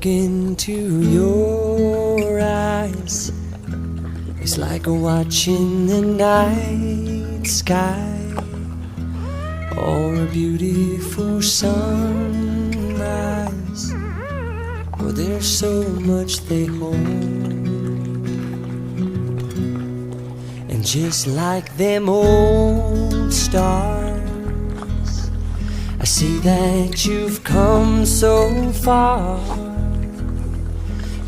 look into your eyes, it's like watching the night sky or a beautiful sunrise. Oh, there's so much they hold, and just like them old stars, I see that you've come so far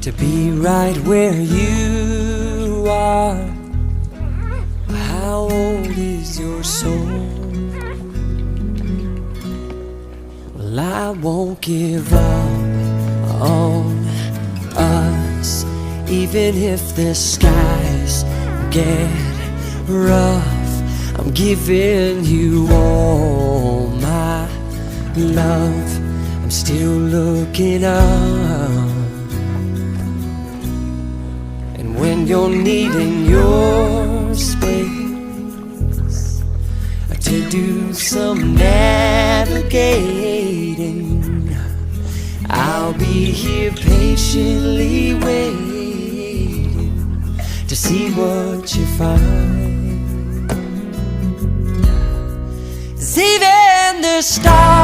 to be right where you are. How old is your soul? Well, I won't give up on us, even if the skies get rough. I'm giving you all my love. I'm still looking up, and when you're needing your space to do some navigating, I'll be here patiently waiting to see what you find. 'Cause even the stars